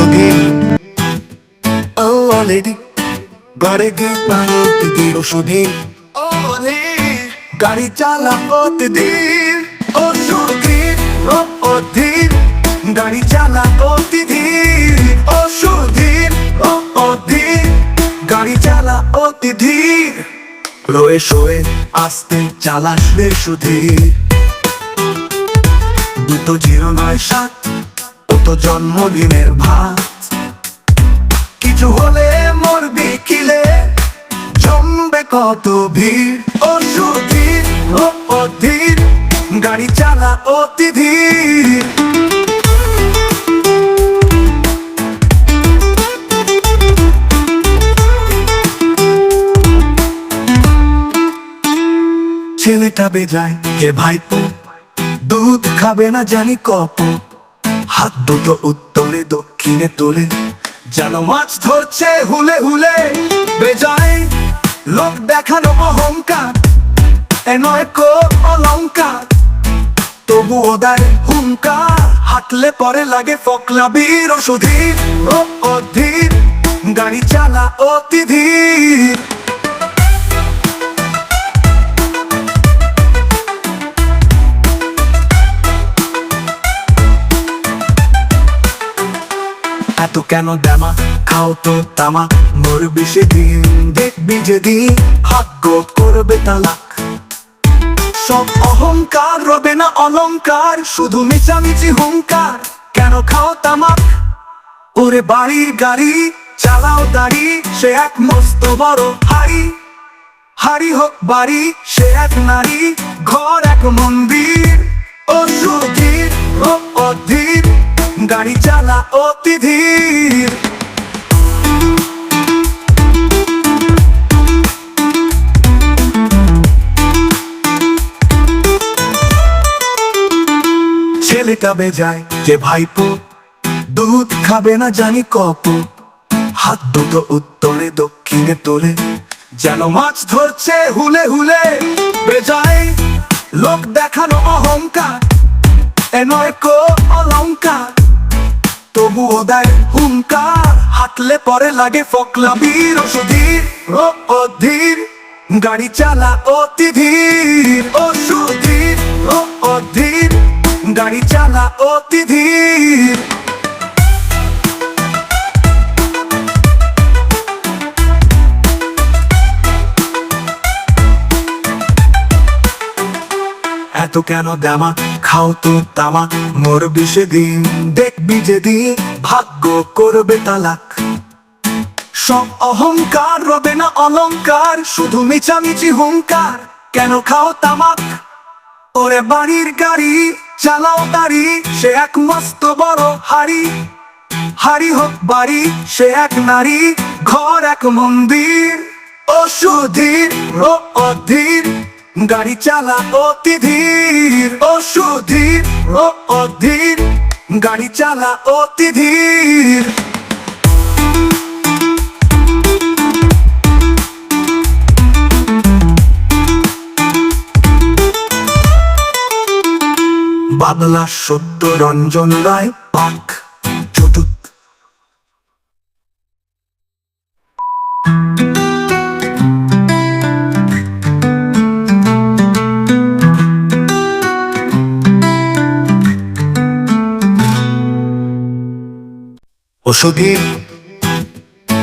ওষুধের অলরেডি ঘরে গিয়ে প্রতিদিন ওষুধের গাড়ি চালা প্রতিদিন ওষুধের অধীর গাড়ি চালা প্রতিদিন ওষুধের অধীর গাড়ি চালা অতিধীর রয়ে শোয়ে আস্তে চালাস বেসুধীর দুটো 097 ও তো জন্মদিনের ভাত কিছু হলে মরবি কিলে জমবে কত ভিড় ওষুধের অধীর গাড়ি চালা অতিধীর ছেলেটা বেজায় কে ভাইপো দুধ খাবে না জানি কপ হাত দুটো উত্তরে দক্ষিণে তোলে যেন মাছ ধরছে হুলে হুলে বেজায় লোক দেখানো অহংকার এ নয় কো অলংকার তবু ওদের হুঙ্কার হাঁটলে পরে লাগে ফকলা বীর ওষুধের অধীর গাড়ি চালা অতিধীর এত কেন দেমা খাও তো তামা মরবি সেদিন দেখবি যেদিন ভাগ্য করবে তালাক সব অহংকার রবে না অলংকার শুধু মিছামিছি হুঙ্কার কেন খাও তামাক ওরে বাড়ির গাড়ি চালাও দাড়ি সে এক মস্ত বড় হাড়ি হাড়ি হোক বাড়ি সে এক নারী ঘর এক মন্দির ওষুধের অধীর গাড়ি চালা অতিধীর ছেলেটা বেজায় যে ভাইপো দুধ খাবে না জানি কপ হাত দুটো উত্তরে দক্ষিণে তোলে যেন মাছ ধরছে হুলে হুলে বেজায় লোক দেখানো অহংকার এ নয় কো অলংকার তবু ওদের হুঙ্কার হাঁটলে পরে লাগে ফকলা বীর ওষুধের অধীর গাড়ি চালা অতিধীর ওষুধের অধীর গাড়ি চালা অতিধীর এত কেন দেমা খাও তো তামা মরবি সেদিন দেখবি যেদিন ভাগ্য করবে তালাক সব অহংকার রবে না অলংকার শুধু মিছামিছি হুঙ্কার কেন খাও তামাক ওরে বাড়ির গাড়ি চালাও দাড়ি সে এক মস্ত বড় হাড়ি হাড়ি হোক বাড়ি সে এক নারী ঘর এক মন্দির ওষুধের অধীর গাড়ি চালা অতিধীর ওষুধের অধীর গাড়ি চালা অতিধীর বাংলা সত্য রঞ্জন রায় পাক চতুর্থ ওষুধের